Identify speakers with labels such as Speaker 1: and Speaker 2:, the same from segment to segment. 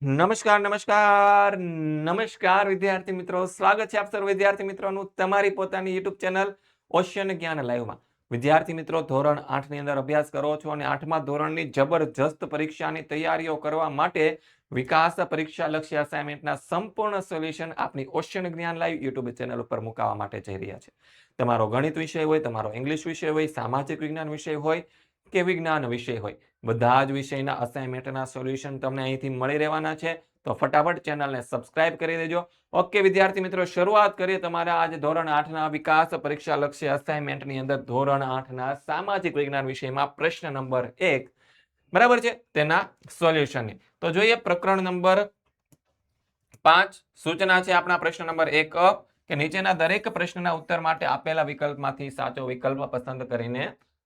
Speaker 1: નમસ્કાર નમસ્કાર નમસ્કાર વિદ્યાર્થી મિત્રો, સ્વાગત છે આપ સર્વ વિદ્યાર્થી મિત્રોનું તમારી પોતાની યુટ્યુબ ચેનલ ઓશન જ્ઞાન લાઈવમાં. વિદ્યાર્થી મિત્રો, ધોરણ 8 ની અંદર અભ્યાસ કરો છો અને 8મા ધોરણની જબરજસ્ત પરીક્ષાની તૈયારીઓ કરવા માટે વિકાસ પરીક્ષા લક્ષ્ય અસાઇનમેન્ટના સંપૂર્ણ સોલ્યુશન આપની ઓશન જ્ઞાન લાઈવ યુટ્યુબ ચેનલ ઉપર મૂકવા માટે જઈ રહ્યા છે. તમારો ગણિત વિષય હોય, તમારો ઇંગ્લિશ વિષય હોય, સામાજિક વિજ્ઞાન વિષય હોય કે વિજ્ઞાન વિષય હોય, બધા જ વિષયના અસાઇનમેન્ટના સોલ્યુશન તમને અહીંથી મળી રહેવાના છે. તો ફટાફટ ચેનલને સબસ્ક્રાઇબ કરી દેજો. ઓકે વિદ્યાર્થી મિત્રો, શરૂઆત કરીએ તમારા આજે ધોરણ 8ના વિકાસ પરીક્ષા લક્ષ્ય અસાઇનમેન્ટની અંદર ધોરણ 8ના સામાજિક વિજ્ઞાન વિષયમાં પ્રશ્ન નંબર 1, બરાબર છે, તેના સોલ્યુશનની. તો જોઈએ પ્રકરણ નંબર 5. સૂચના છે આપણા પ્રશ્ન નંબર 1 કે નીચેના દરેક પ્રશ્નના ઉત્તર માટે આપેલા વિકલ્પમાંથી સાચો વિકલ્પ પસંદ કરીને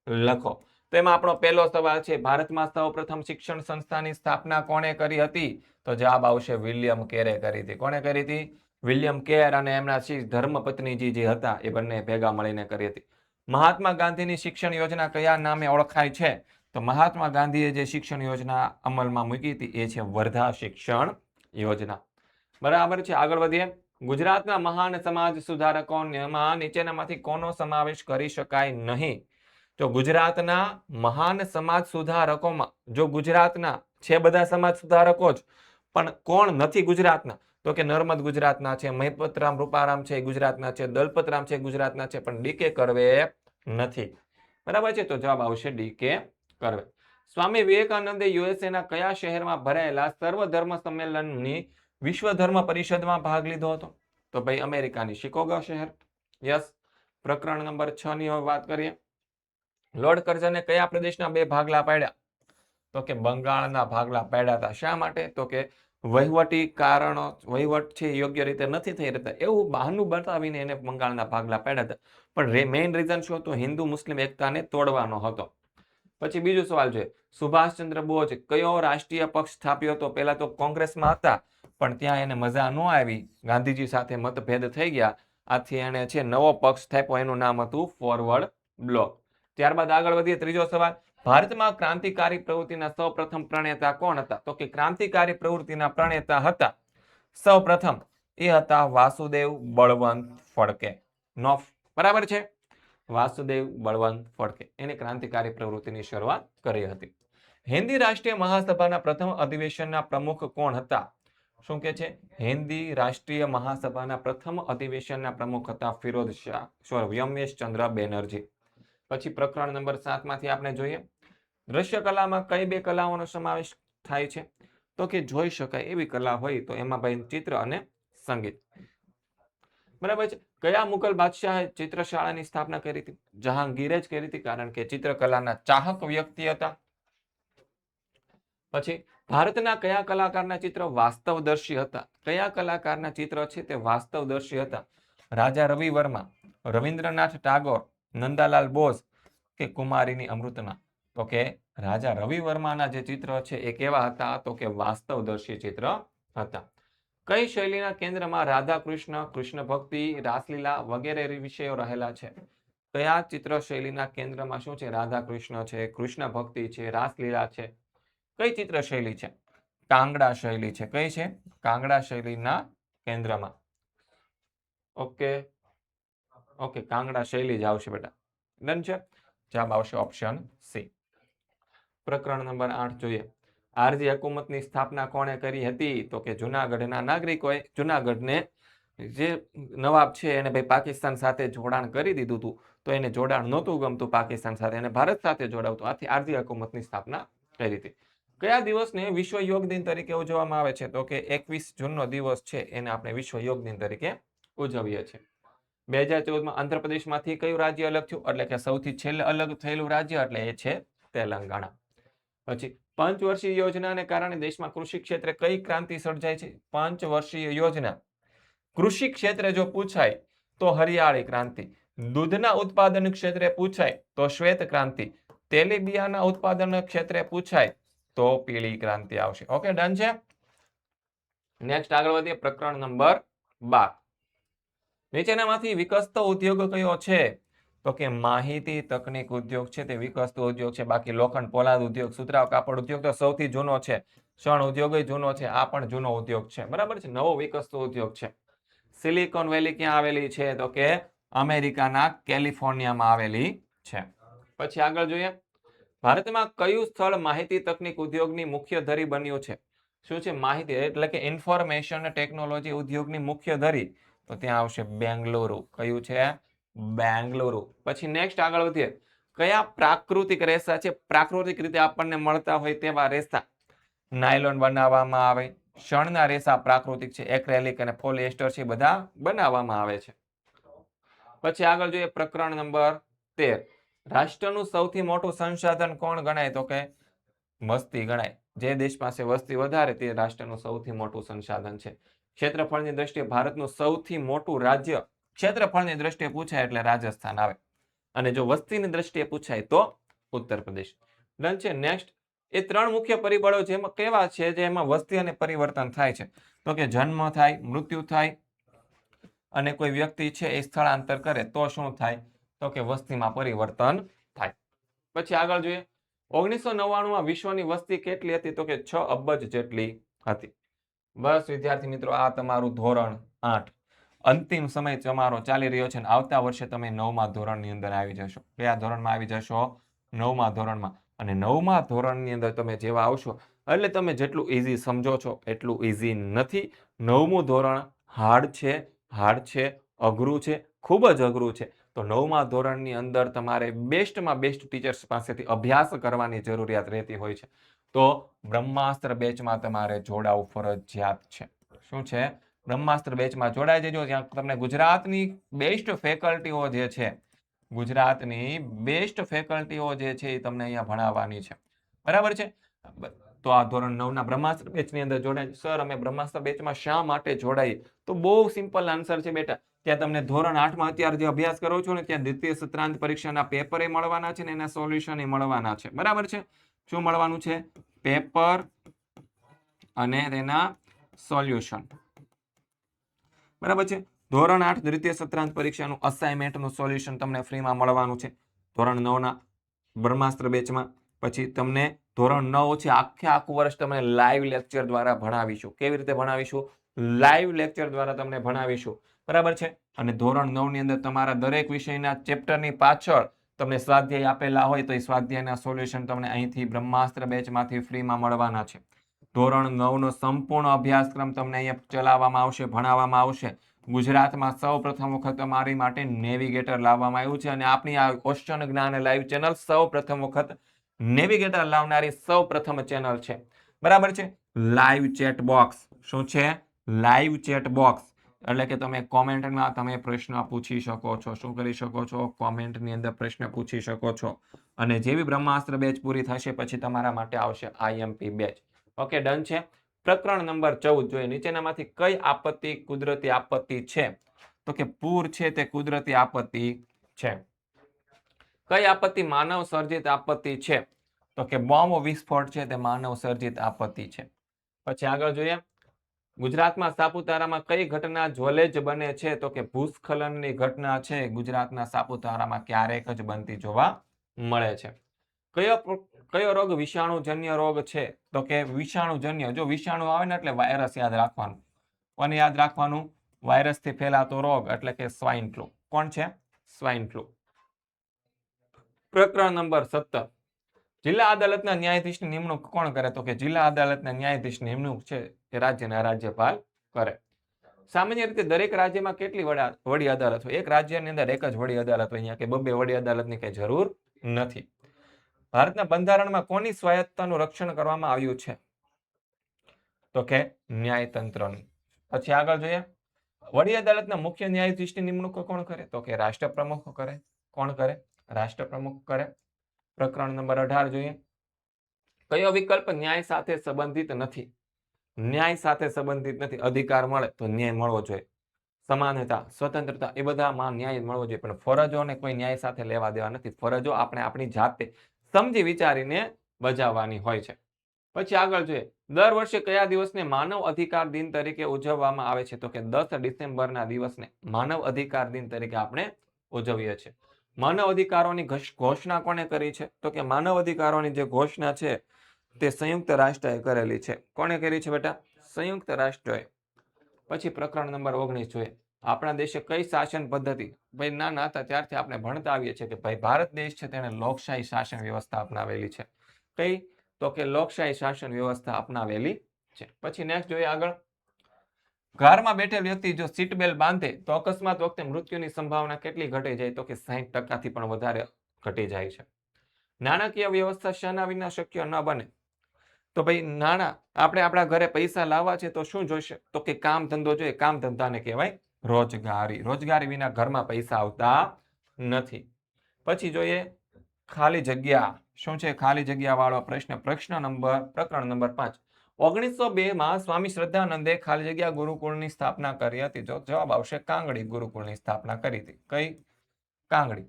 Speaker 1: લખો. તો એમાં આપણો પહેલો સવાલ છે, ભારતમાં સૌપ્રથમ શિક્ષણ સંસ્થાની સ્થાપના કોણે કરી હતી? તો જવાબ આવશે વિલિયમ કેરે કરી હતી. કોણે કરી હતી? વિલિયમ કેર અને એમના ધર્મપત્નીજી જે હતા એ બંને ભેગા મળીને કરી હતી. મહાત્મા ગાંધીની શિક્ષણ યોજના કયા નામે ઓળખાય છે? તો મહાત્મા ગાંધીએ જે શિક્ષણ યોજના અમલમાં મૂકી હતી એ છે વર્ધા શિક્ષણ યોજના. બરાબર છે, આગળ વધીએ. ગુજરાતના મહાન સમાજ સુધારકોમાં નીચેનામાંથી કોનો સમાવેશ કરી શકાય નહીં? તો ગુજરાતના મહાન સમાજ સુધારકોમાં જો ગુજરાતના છે બધા સમાજ સુધારકો જ, પણ કોણ નથી ગુજરાતના? તો કે નર્મદ ગુજરાતના છે, મહિપતરામ રૂપારામ છે ગુજરાતના છે, દલપતરામ છે ગુજરાતના છે, પણ ડીકે કર્વે નથી. બરાબર છે, તો જવાબ આવશે ડીકે કર્વે. સ્વામી વિવેકાનંદે યુએસએના કયા શહેરમાં ભરાયેલા સર્વધર્મ સંમેલનની વિશ્વ ધર્મ પરિષદમાં ભાગ લીધો હતો? તો ભાઈ અમેરિકાની શિકાગો શહેર. યસ. પ્રકરણ નંબર 6 ની વાત કરીએ. લોર્ડ કર્ઝને કયા પ્રદેશના 2 ભાગલા પાડ્યા? તો કે બંગાળના ભાગલા પાડ્યા હતા. શા માટે? તો કે વહીવટી કારણો, વહીવટ છે યોગ્ય રીતે નથી થઈ રહેતા એવું બહાનું બતાવીને એને બંગાળના ભાગલા પાડ્યા હતા. પણ મેઇન રીઝન શું હતું? હિન્દુ મુસ્લિમ એકતાને તોડવાનો હતો. પછી બીજો સવાલ છે, સુભાષચંદ્ર બોઝ કયો રાષ્ટ્રીય પક્ષ સ્થાપ્યો હતો? પહેલા તો કોંગ્રેસમાં હતા, પણ ત્યાં એને મજા ન આવી, ગાંધીજી સાથે મતભેદ થઈ ગયા, આથી એને છે નવો પક્ષ સ્થાપ્યો, એનું નામ હતું ફોરવર્ડ બ્લોક. ત્યારબાદ આગળ વધીએ. ત્રીજો સવાલ, ભારતમાં ક્રાંતિકારી પ્રવૃત્તિના સૌપ્રથમ પ્રણેતા કોણ હતા? તો કે ક્રાંતિકારી પ્રવૃત્તિના પ્રણેતા હતા સૌપ્રથમ એ હતા વાસુદેવ બળવંત ફડકે. નો, બરાબર છે, વાસુદેવ બળવંત ફડકે, એને ક્રાંતિકારી પ્રવૃત્તિની શરૂઆત કરી હતી. હિન્દી રાષ્ટ્રીય મહાસભાના પ્રથમ અધિવેશનના પ્રમુખ કોણ હતા? શું કે છે? હિન્દી રાષ્ટ્રીય મહાસભાના પ્રથમ અધિવેશનના પ્રમુખ હતા ફિરોઝ શાહ, યમેશ ચંદ્ર બેનર્જી. પછી પ્રકરણ નંબર 7 માંથી આપણે જોઈએ, દ્રશ્ય કલામાં કઈ 2 કલાઓનો સમાવેશ થાય છે? તો કે જોઈ શકાય એવી કલા હોય તો એમાં ભાઈ ચિત્ર અને સંગીત. બરાબર છે. કયા મુઘલ બાદશાહે ચિત્રશાળાની સ્થાપના કરી હતી? જહાંગીરે જ કરી હતી, કારણ કે ચિત્રકલાના ચાહક વ્યક્તિ હતા. પછી ભારતના કયા કલાકારના ચિત્ર વાસ્તવદર્શી હતા? કયા કલાકારના ચિત્ર છે તે વાસ્તવદર્શી હતા? રાજા રવિ વર્મા, રવિન્દ્રનાથ ટાગોર, નંદાલાલ બોઝ કે કુમારીની અમૃતના? તો કે રાજા રવિ વર્માના જે ચિત્ર છે એ કેવા હતા? તો કે વાસ્તવદર્શી ચિત્ર હતા. કઈ શૈલીના કેન્દ્રમાં રાધા કૃષ્ણ, કૃષ્ણ ભક્તિ, રાસલીલા વગેરે વિષયો રહેલા છે? કયા ચિત્ર શૈલીના કેન્દ્રમાં શું છે? રાધા કૃષ્ણ છે, કૃષ્ણ ભક્તિ છે, રાસલીલા છે. કઈ ચિત્ર શૈલી છે? કાંગડા શૈલી છે. કઈ છે? કાંગડા શૈલીના કેન્દ્રમાં. ઓકે ઓકે, કાંગડા શૈલી જ આવશે બેટા. ડન છે. જવાબ આવશે ઓપ્શન સી. પ્રકરણ નંબર 8 જોઈએ. આરજી હુકુમતની સ્થાપના કોણે કરી હતી? તો કે જુનાગઢના નાગરિકોએ. જુનાગઢને જે નવાબ છે એને ભાઈ પાકિસ્તાન સાથે જોડાણ કરી દીધું હતું, તો એને જોડાણ નહોતું ગમતું પાકિસ્તાન સાથે, એને ભારત સાથે જોડાવતું, આથી આરજી હુકુમતની સ્થાપના કરી હતી. કયા દિવસને વિશ્વ યોગ દિન તરીકે ઉજવવામાં આવે છે? તો કે 21 જૂનનો દિવસ છે એને આપણે વિશ્વ યોગ દિન તરીકે ઉજવીએ છીએ. 2014માં આંધ્રપ્રદેશમાંથી કયું રાજ્ય અલગ થયું? એટલે કે સૌથી છેલ્લે અલગ થયેલું રાજ્ય એટલે એ છે તેલંગાણા. પછી પંચવર્ષીય યોજનાને કારણે દેશમાં કૃષિ ક્ષેત્રે કઈ ક્રાંતિ સર્જાય છે? પંચવર્ષીય યોજના કૃષિ ક્ષેત્રે જો પૂછાય તો હરિયાળી ક્રાંતિ, દૂધના ઉત્પાદન ક્ષેત્રે પૂછાય તો શ્વેત ક્રાંતિ, તેલીબિયાના ઉત્પાદન ક્ષેત્રે પૂછાય તો પીળી ક્રાંતિ આવશે. ઓકે, ડન છે. નેક્સ્ટ આગળ વધીએ. પ્રકરણ નંબર 12. નીચેનામાંથી વિકસતો ઉદ્યોગ કયો છે? તો કે માહિતી તકનીક ઉદ્યોગ છે તે વિકસતો ઉદ્યોગ છે. બાકી લોખંડ પોલાદ ઉદ્યોગ, સુતરાઉ કાપડ ઉદ્યોગ તો સૌથી જૂનો છે. શણ ઉદ્યોગ જૂનો છે. આ પણ જૂનો ઉદ્યોગ છે. બરાબર છે. નવો વિકસતો ઉદ્યોગ છે. સિલિકોન વેલી ક્યાં આવેલી છે? તો કે અમેરિકાના કેલિફોર્નિયામાં આવેલી છે. પછી આગળ જોઈએ, ભારતમાં કયું સ્થળ માહિતી તકનીક ઉદ્યોગની મુખ્ય ધરી બન્યું છે? શું છે? માહિતી એટલે કે ઇન્ફોર્મેશન ટેકનોલોજી ઉદ્યોગની મુખ્ય ધરી. તો ત્યાં આવશે બેંગલુરુ. કયું છે? બેંગલુરુ. પછી નેક્સ્ટ આગળ વધીએ, કયા પ્રાકૃતિક રેસા છે પ્રાકૃતિક રીતે આપણને મળતા હોય તેવા રેસા નાયલોન બનાવવામાં આવે? શણના રેસા પ્રાકૃતિક છે. એક્રેલિક અને પોલિએસ્ટર છે બધા બનાવવામાં આવે છે. પછી આગળ જોઈએ પ્રકરણ નંબર 13, રાષ્ટ્રનું સૌથી મોટું સંસાધન કોણ ગણાય? તો કે વસ્તી ગણાય. જે દેશ પાસે વસ્તી વધારે તે રાષ્ટ્રનું સૌથી મોટું સંસાધન છે. ક્ષેત્રફળની દ્રષ્ટિએ ભારતનું સૌથી મોટું રાજ્ય ક્ષેત્રફળની દ્રષ્ટિએ પૂછાય એટલે રાજસ્થાન આવે, અને જો વસ્તીની દ્રષ્ટિએ પૂછાય તો ઉત્તર પ્રદેશ. ડન છે. નેક્સ્ટ, એ ત્રણ મુખ્ય પરિબળો જેમાં કેવા છે જેમાં વસ્તી અને પરિવર્તન થાય છે? તો કે જન્મ થાય, મૃત્યુ થાય અને કોઈ વ્યક્તિ છે એ સ્થળાંતર કરે તો શું થાય? તો કે વસ્તીમાં પરિવર્તન થાય. પછી આગળ જોઈએ, 1999માં વિશ્વની વસ્તી કેટલી હતી? તો કે 6 અબજ જેટલી હતી. બસ વિદ્યાર્થી મિત્રો, આ તમારું ધોરણ 8 અંતિમ સમય તમારો ચાલી રહ્યો છે. આવતા વર્ષે તમે 9મા ધોરણની અંદર આવી જશો. કયા ધોરણમાં આવી જશો? 9મા ધોરણમાં. અને 9મા ધોરણની અંદર તમે જેવા આવશો એટલે તમે જેટલું ઈઝી સમજો છો એટલું ઈઝી નથી. 9મું ધોરણ હાર્ડ છે, અઘરું છે, ખૂબ જ અઘરું છે. તો 9મા ધોરણની અંદર તમારે બેસ્ટમાં બેસ્ટ ટીચર્સ પાસેથી અભ્યાસ કરવાની જરૂરિયાત રહેતી હોય છે. તો બ્રહ્માસ્ત્ર બેચમાં તમારે જોડાવું ફરજિયાત છે. શું છે? બ્રહ્માસ્ત્ર બેચમાં જોડાઈ જજો. જ્યાં તમને ગુજરાતની બેસ્ટ ફેકલ્ટીઓ જે છે, ગુજરાતની બેસ્ટ ફેકલ્ટીઓ જે છે એ તમને અહીંયા ભણાવવાની છે. બરાબર છે. તો આ ધોરણ 9ના બ્રહ્માસ્ત્ર બેચની અંદર જોડાય. સર અમે બ્રહ્માસ્ત્ર બેચમાં શા માટે જોડાઈએ? તો બહુ સિમ્પલ આન્સર છે બેટા. ત્યાં તમને ધોરણ 8માં અત્યારે જે અભ્યાસ કરો છો ને ત્યાં દ્વિતીય સત્રાંત પરીક્ષાના પેપર મળવાના છે ને એના સોલ્યુશન મળવાના છે. બરાબર છે. શું મળવાનું છે? પેપર અને તેના સોલ્યુશન. બરાબર છે. ધોરણ 8 દ્વિતીય સત્રાંત પરીક્ષાનું અસાઇનમેન્ટનું સોલ્યુશન તમને ફ્રીમાં મળવાનું છે ધોરણ 9ના બ્રહ્માસ્ત્ર બેચમાં. પછી તમને ધોરણ 9 છે આખું વર્ષ તમને લાઈવ લેક્ચર દ્વારા ભણાવીશું. કેવી રીતે ભણાવીશું? લાઈવ લેક્ચર દ્વારા તમને ભણાવીશું. બરાબર છે. અને ધોરણ 9 ની અંદર તમારા દરેક વિષયના ચેપ્ટરની પાછળ તમને સ્વાધ્યાય આપેલા હોય તો એ સ્વાધ્યાયના સોલ્યુશન તમને અહીંથી બ્રહ્માસ્ત્ર બેચમાંથી ફ્રીમાં મળવાના છે. ધોરણ 9નો સંપૂર્ણ અભ્યાસક્રમ તમને અહીંયા ચલાવવામાં આવશે, ભણાવવામાં આવશે. ગુજરાતમાં સૌ પ્રથમ વખત તમારી માટે નેવિગેટર લાવવામાં આવ્યું છે અને આપણી આ ક્વેશ્ચન જ્ઞાન લાઈવ ચેનલ સૌ પ્રથમ વખત નેવિગેટર લાવનારી સૌ પ્રથમ ચેનલ છે. બરાબર છે. Live chat box. શું છે? Live chat box. એટલે કે તમે કોમેન્ટમાં તમે પ્રશ્ન પૂછી શકો છો. શું કરી શકો છો? કોમેન્ટની અંદર પ્રશ્ન પૂછી શકો છો. અને જેવી બ્રહ્માસ્ત્ર બેચ પૂરી થશે પછી તમારા માટે આવશે આઈએમપી બેચ. ઓકે, ડન છે. પ્રકરણ નંબર 14 જોઈએ, નીચેનામાંથી કઈ આપત્તિ કુદરતી આપત્તિ છે? તો કે પૂર છે તે કુદરતી આપત્તિ છે. કઈ આપત્તિ માનવ સર્જિત આપત્તિ છે? તો કે બોમ્બ વિસ્ફોટ છે તે માનવ સર્જિત આપત્તિ છે. પછી આગળ જોઈએ, ગુજરાતમાં સાપુતારામાં કઈ ઘટના જ્વલેજ બને છે? તો કે ભૂસ્ખલનની ઘટના છે ગુજરાતના સાપુતારામાં ક્યારેક જ બનતી જોવા મળે છે. કયો રોગ વિષાણુજન્ય રોગ છે? તો કે વિષાણુજન્ય. જો વિષાણુ આવે ને એટલે વાયરસ યાદ રાખવાનું. કોને યાદ રાખવાનું? વાયરસથી ફેલાતો રોગ એટલે કે સ્વાઇન ફ્લુ. કોણ છે? Swine flu. પ્રકરણ નંબર 17, જિલ્લા અદાલતના ન્યાયાધીશની નિમણૂક કોણ કરે? તો કે જિલ્લા અદાલતના ન્યાયાધીશની નિમણૂક છે એ રાજ્યના રાજ્યપાલ કરે. સામાન્ય રીતે દરેક રાજ્યમાં કેટલી વડી અદાલત હોય? એક રાજ્યની અંદર એક જ વડી અદાલત હોય. અહીંયા કે બબ્બે વડી અદાલતની કઈ જરૂર નથી. ભારતના બંધારણમાં કોની સ્વાયત્તતાનું રક્ષણ કરવામાં આવ્યું છે? તો કે ન્યાયતંત્રનું. પછી આગળ જોઈએ, વડી અદાલતના મુખ્ય ન્યાયાધીશની નિમણૂક કોણ કરે? તો કે રાષ્ટ્રપ્રમુખ કરે. કોણ કરે? રાષ્ટ્રપ્રમુખ કરે. પ્રકરણ નંબર 18 જોઈએ, કયો વિકલ્પ ન્યાય સાથે સંબંધિત નથી? ન્યાય સાથે સંબંધિત નથી. અધિકાર મળે તો ન્યાય મળવો જોઈએ, સમાનતા, સ્વતંત્રતા એ બધામાં ન્યાય મળવો જોઈએ, પણ ફરજોને કોઈ ન્યાય સાથે લેવા દેવા નથી. ફરજો આપણે આપણી જાતે સમજી વિચારીને બજાવવાની હોય છે. પછી આગળ જોઈએ, દર વર્ષે કયા દિવસને માનવ અધિકાર દિન તરીકે ઉજવવામાં આવે છે? તો કે 10 ડિસેમ્બરના દિવસને માનવ અધિકાર દિન તરીકે આપણે ઉજવીએ છીએ. માનવ અધિકારોની ઘોષણા કોને કરી છે? તો કે માનવ અધિકારોની જે ઘોષણા છે તે સંયુક્ત રાષ્ટ્રએ કરેલી છે. કોને કરી છે બેટા? સંયુક્ત રાષ્ટ્રએ. પછી પ્રકરણ નંબર 19 જોઈએ. આપણા દેશે કઈ શાસન પદ્ધતિ? ભાઈ નાના હતા ત્યારથી આપણે ભણતા આવીએ છીએ કે ભાઈ ભારત દેશ છે તેને લોકશાહી શાસન વ્યવસ્થા અપનાવેલી છે. કઈ? તો કે લોકશાહી શાસન વ્યવસ્થા અપનાવેલી છે. પછી નેક્સ્ટ જોઈએ આગળ. કારમાં બેઠેલ વ્યક્તિ જો સીટ બેલ્ટ બાંધે તો અકસ્માત વખતે મૃત્યુની સંભાવના કેટલી ઘટી જાય? તો કે 60% થી પણ વધારે ઘટી જાય છે. નાણાકીય વ્યવસ્થા શાના વિના શક્ય ન બને? તો ભાઈ નાણાં આપણે આપણા ઘરે પૈસા લાવવા છે તો શું જોઈશે? તો કે કામ ધંધો જોઈએ. કામ ધંધાને કહેવાય રોજગારી. રોજગારી વિના ઘરમાં પૈસા આવતા નથી. પછી જોઈએ ખાલી જગ્યા. શું છે ખાલી જગ્યા વાળો પ્રશ્ન? પ્રકરણ નંબર 5. 1902 માં સ્વામી શ્રદ્ધાનંદે ખાલી જગ્યા ગુરુકુળની સ્થાપના કરી હતી. જો જવાબ આવશે કાંગડી ગુરુકુળની સ્થાપના કરી હતી. કઈ? કાંગડી.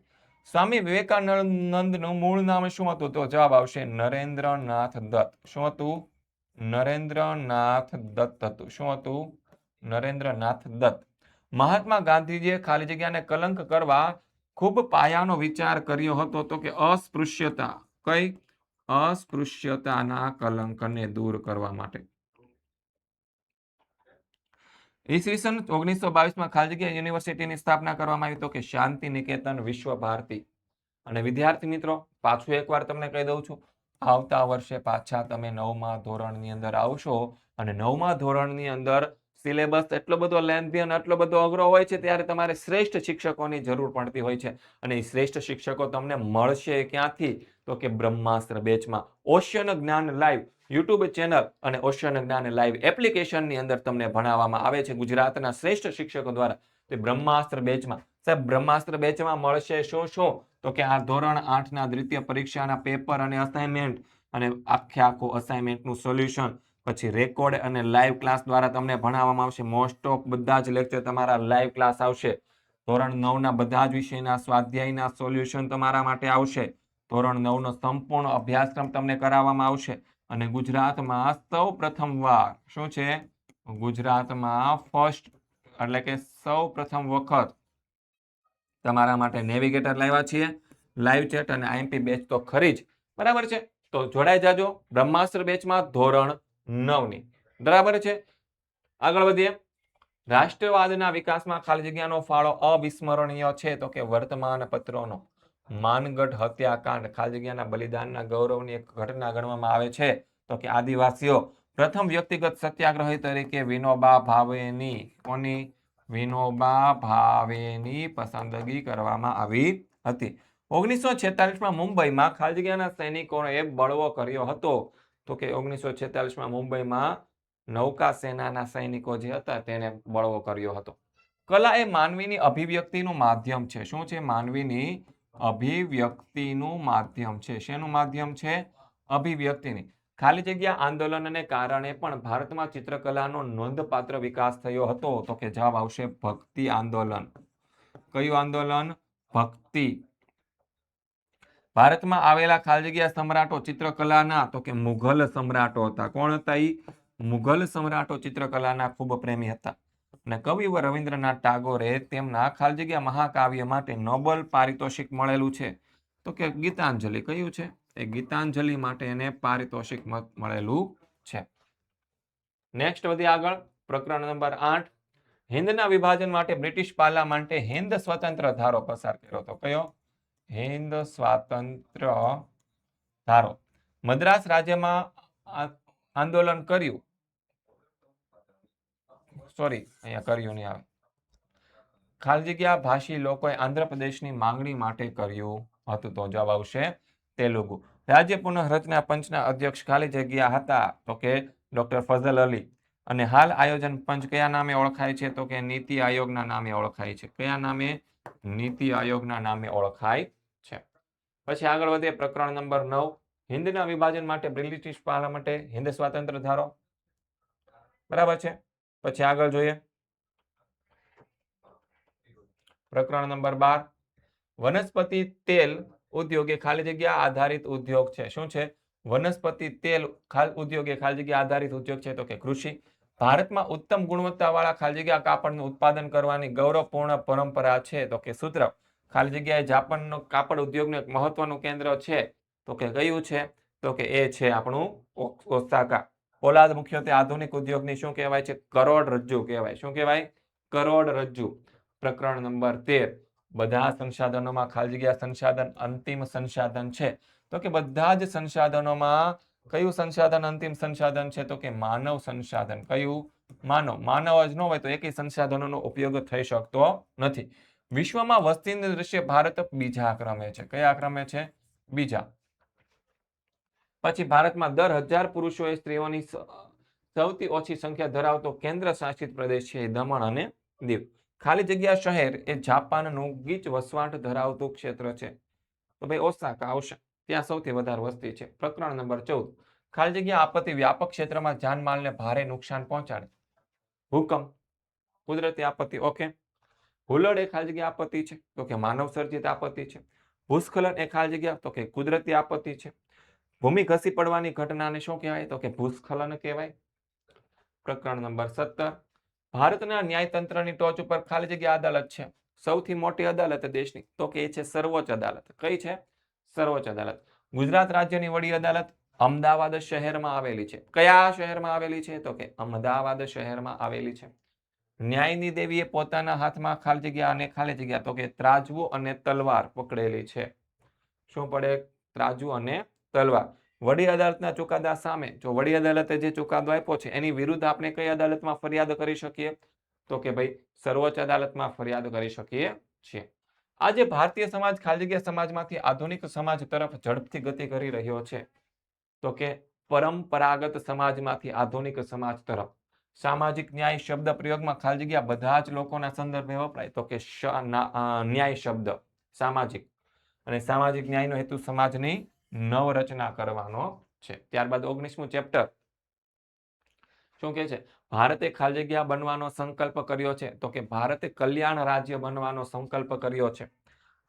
Speaker 1: સ્વામી વિવેકાનંદનું મૂળ નામ શું હતું? તો જવાબ આવશે નરેન્દ્રનાથ દત્ત. શું હતું? નરેન્દ્રનાથ દત્ત હતું. શું હતું? નરેન્દ્રનાથ દત્ત. મહાત્મા ગાંધીજીએ ખાલી જગ્યાને કલંક કરવા ખૂબ પાયાનો વિચાર કર્યો હતો. તો કે અસ્પૃશ્યતા. કઈ? અસ્પૃશ્યતાના કલંકને દૂર કરવા માટે. ઈસવીસન 1922 માં ખાલી જગ્યા યુનિવર્સિટીની સ્થાપના કરવામાં આવી. તો કે શાંતિ નિકેતન વિશ્વ ભારતી. અને વિદ્યાર્થી મિત્રો પાછું એકવાર તમને કહી દઉં છું, આવતા વર્ષે પાછા તમે 9મા ધોરણની અંદર આવશો અને 9મા ધોરણની અંદર સિલેબસ એટલો બધો લેન્થી અને એટલો બધો અઘરો હોય છે ત્યારે તમારે શ્રેષ્ઠ શિક્ષકોની જરૂર પડતી હોય છે. અને એ શ્રેષ્ઠ શિક્ષકો તમને મળશે ક્યાંથી? તો કે બ્રહ્માસ્ત્ર બેચમાં. ઓશન જ્ઞાન લાઈવ યુટ્યુબ ચેનલ અને ઓશન જ્ઞાન લાઈવ એપ્લિકેશનની અંદર તમને ભણાવવામાં આવે છે ગુજરાતના શ્રેષ્ઠ શિક્ષકો દ્વારા. તે બ્રહ્માસ્ત્ર બેચમાં. સાહેબ બ્રહ્માસ્ત્ર બેચમાં મળશે શું શું? તો કે આ ધોરણ 8 ના દ્વિતીય પરીક્ષાના પેપર અને અસાઇનમેન્ટ અને આખું અસાઇનમેન્ટનું સોલ્યુશન, પછી રેકોર્ડ અને લાઈવ ક્લાસ દ્વારા તમને ભણાવવામાં આવશે. મોસ્ટ ઓફ બધા જ લેક્ચર તમારા લાઈવ ક્લાસ આવશે. ધોરણ 9 ના બધા જ વિષયના સ્વાધ્યાયના સોલ્યુશન તમારા માટે આવશે. ધોરણ 9 નો સંપૂર્ણ અભ્યાસક્રમ તમને કરાવવામાં આવશે. અને ગુજરાતમાં સૌ પ્રથમવાર શું છે? ગુજરાતમાં ફર્સ્ટ એટલે કે સૌ પ્રથમ વખત તમારા માટે નેવિગેટર લાવ્યા છીએ. લાઈવ ચેટ અને આઈએમપી બેચ તો ખરી જ. બરાબર છે? તો જોડાઈ જાજો બ્રહ્માસ્ત્ર બેચમાં ધોરણ 9 ની. બરાબર છે? આગળ વધીએ. રાષ્ટ્રવાદના વિકાસમાં ખાલી જગ્યાનો ફાળો અવિસ્મરણીય છે. તો કે વર્તમાન પત્રોનો. માનગઢ હત્યાકાંડ ખાલી જગ્યાના બલિદાનના ગૌરવની એક ઘટના ગણવામાં આવે છે. તો કે આદિવાસીઓ પ્રથમ વ્યક્તિગત સત્યાગ્રહી તરીકે વિનોબા ભાવેની કોની? વિનોબા ભાવેની પસંદગી કરવામાં આવી હતી. 1946માં મુંબઈમાં ખાલી જગ્યાના સૈનિકોએ બળવો કર્યો હતો. તો કે 1946માં મુંબઈમાં નૌકા સેનાના સૈનિકો જે હતા તેને બળવો કર્યો હતો. કલા એ માનવીની અભિવ્યક્તિનું માધ્યમ છે. શું છે? માનવીની અભિવ્યક્તિનું માધ્યમ છે. શેનું માધ્યમ છે? અભિવ્યક્તિની. ખાલી જગ્યા આંદોલનને કારણે પણ ભારતમાં ચિત્રકલાનો નોંધપાત્ર વિકાસ થયો હતો. તો કે જવાબ આવશે ભક્તિ આંદોલન. કયું આંદોલન? ભક્તિ. ભારતમાં આવેલા ખાલી જગ્યા સમ્રાટો ચિત્રકલાના તો કે મુઘલ સમ્રાટો હતા. કોણ હતા? મુઘલ સમ્રાટો ચિત્રકલાના ખૂબ પ્રેમી હતા. અને કવિ રવિન્દ્રનાથ ટાગોરે તેમના ખાલી જગ્યા મહાકાવ્ય માટે નોબેલ પારિતોષિક મળેલું છે. તો કે ગીતાંજલિ. કયું છે? એ ગીતાંજલિ માટે એને પારિતોષિક મળેલું છે. નેક્સ્ટ વધી આગળ. પ્રકરણ નંબર 8. હિન્દના વિભાજન માટે બ્રિટિશ પાર્લામેન્ટે હિન્દ સ્વતંત્ર ધારો પસાર કર્યો હતો. કયો? હિન્દ સ્વાતંત્ર્ય ધારો. મદ્રાસ રાજ્યમાં આંદોલન કર્યું. સોરી, અહીંયા કર્યું નહીં આવે. ખાલી જગ્યા ભાષી લોકોએ આંધ્રપ્રદેશની માંગણી માટે કર્યું હતું. તો જવાબ આવશે તેલુગુ. રાજ્ય પુનઃરચના પંચના અધ્યક્ષ ખાલી જગ્યા હતા. તો કે ડોક્ટર ફઝલ અલી. અને હાલ આયોજન પંચ કયા નામે ઓળખાય છે? તો કે નીતિ આયોગના નામે ઓળખાય છે. કયા નામે? નીતિ આયોગના નામે ઓળખાય છે. પછી આગળ વધીએ. પ્રકરણ નંબર 9. હિન્દના વિભાજન માટે બ્રિટિશ પાર્લામેન્ટે હિન્દ સ્વાતંત્ર્ય ધારો. બરાબર છે? પછી આગળ જોઈએ. પ્રકરણ નંબર 12. વનસ્પતિ તેલ ઉદ્યોગ એ ખાલી જગ્યા આધારિત ઉદ્યોગ છે. શું છે? વનસ્પતિ તેલ ઉદ્યોગ એ ખાલી જગ્યા આધારિત ઉદ્યોગ છે. તો કે કૃષિ. ભારતમાં ઉત્તમ ગુણવત્તાવાળા ખાલી જગ્યા કાપડનું ઉત્પાદન કરવાની ગૌરવપૂર્ણ પરંપરા છે. તો કે સૂત્ર. ખાલી જગ્યાએ જાપાનનો કાપડ ઉદ્યોગનું એક મહત્વનું કેન્દ્ર છે તો કે કયું છે તો કે એ છે આપણું ઓસાકા. પોલાદ મુખ્યત્વે આધુનિક ઉદ્યોગની શું કહેવાય છે કરોડરજ્જુ કહેવાય. શું કહેવાય કરોડરજ્જુ. પ્રકરણ નંબર 13 બધા સંસાધનોમાં ખાલી જગ્યા સંસાધન અંતિમ સંસાધન છે તો કે બધા જ સંસાધનોમાં કયું સંસાધન અંતિમ સંસાધન છે તો કે માનવ સંસાધન. કયું માનવ જ ન હોય તો એકેય સંસાધનોનો ઉપયોગ થઈ શકતો નથી. વિશ્વમાં વસ્તીની દ્રષ્ટિએ ભારત બીજા ક્રમે છે. કયા ક્રમે છે બીજા. પછી ભારતમાં દર 1000 પુરુષોએ સ્ત્રીઓની સૌથી ઓછી સંખ્યા ધરાવતો કેન્દ્ર શાસિત પ્રદેશ છે દમણ અને દીવ. ખાલી જગ્યા શહેર એ જાપાનનું ગીચ વસવાટ ધરાવતું ક્ષેત્ર છે તો ભાઈ ઓસાકા આવશે. ત્યાં સૌથી વધારે વસ્તી છે. પ્રકરણ નંબર 14 ખાલી જગ્યા આપત્તિ વ્યાપક ક્ષેત્રમાં જાનમાલને ભારે નુકસાન પહોંચાડે. ભૂકંપ કુદરતી આપત્તિ ઓકે. હુલ્લડ એ ખાલી જગ્યા આપત્તિ છે તો કે માનવ સર્જિત આપત્તિ છે. ભૂસ્ખલન એ ખાલી જગ્યા તો કે કુદરતી આપત્તિ છે. ભૂમિ ઘસી પડવાની ઘટનાને શું કહેવાય તો કે ભૂસ્ખલન કહેવાય. પ્રકરણ નંબર 17 ભારતના ન્યાયતંત્રની ટોચ ઉપર ખાલી જગ્યા અદાલત છે. સૌથી મોટી અદાલત દેશની તો કે એ છે સર્વોચ્ચ અદાલત. કઈ છે સર્વોચ્ચ અદાલત. ગુજરાત રાજ્યની વડી અદાલત અમદાવાદ શહેરમાં આવેલી છે. કયા શહેરમાં આવેલી છે તો કે અમદાવાદ શહેરમાં આવેલી છે. ન્યાયની દેવીએ પોતાના હાથમાં ખાલી જગ્યા અને ખાલી જગ્યા તો કે ત્રાજવું અને તલવાર પકડેલી છે. શું પડે ત્રાજવું અને તલવાર. વડી અદાલતના ચુકાદા સામે જો વડી અદાલતે જે ચુકાદો આપ્યો છે એની વિરુદ્ધ આપણે કઈ અદાલતમાં ફરિયાદ કરી શકીએ તો કે ભાઈ સર્વોચ્ચ અદાલતમાં ફરિયાદ કરી શકીએ છીએ. આજે ભારતીય સમાજ ખાલી જગ્યા સમાજમાંથી આધુનિક સમાજ તરફ ઝડપથી ગતિ કરી રહ્યો છે તો કે પરંપરાગત સમાજમાંથી આધુનિક સમાજ તરફ. સામાજિક ન્યાય શબ્દ પ્રયોગમાં ખાલી જગ્યા બધા જ લોકોના સંદર્ભે વપરાય તો કે ન્યાય શબ્દ સામાજિક. અને સામાજિક ન્યાયનો હેતુ સમાજની નવરચના કરવાનો છે. ત્યારબાદ 19મું ચેપ્ટર શું કહે છે ભારતે ખાલી જગ્યા બનવાનો સંકલ્પ કર્યો છે તો કે ભારતે કલ્યાણ રાજ્ય બનવાનો સંકલ્પ કર્યો છે.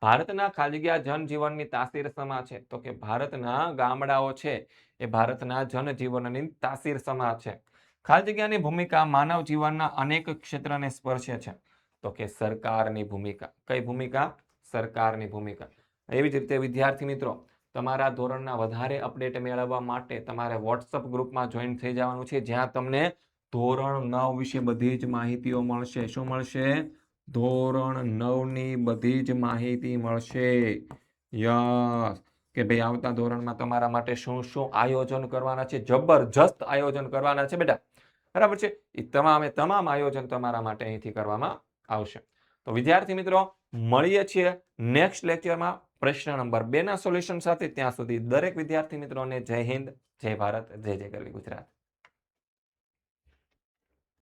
Speaker 1: ભારતના ખાલી જગ્યા જનજીવનની તાસીર સમા છે તો કે ભારતના ગામડાઓ છે એ ભારતના જનજીવનની તાસીર સમા છે. ખાલી જગ્યાની ભૂમિકા માનવ જીવનના અનેક ક્ષેત્રને સ્પર્શે છે તો કે સરકારની ભૂમિકા. કઈ ભૂમિકા સરકારની ભૂમિકા. એવી જ રીતે વિદ્યાર્થી મિત્રો તમારા ધોરણના વધારે અપડેટ મેળવવા માટે તમારે વોટ્સઅપ ગ્રુપમાં જોઈન થઈ જવાનું છે જ્યાં તમને ધોરણ 9 વિશે બધી જ માહિતીઓ મળશે. શું મળશે ધોરણ 9 ની બધી જ માહિતી મળશે. યસ કે ભાઈ આવતા ધોરણમાં તમારા માટે શું શું આયોજન કરવાના છે. જબરજસ્ત આયોજન કરવાના છે બેટા બરાબર છે. એ તમામ આયોજન તમારા માટે અહીંથી કરવામાં આવશે. તો વિદ્યાર્થી મિત્રો મળીએ છીએ નેક્સ્ટ લેક્ચરમાં પ્રશ્ન નંબર 2 ના સોલ્યુશન સાથે. ત્યાં સુધી દરેક વિદ્યાર્થી મિત્રોને જય હિન્દ, જય ભારત, જય જય ગરવી ગુજરાત.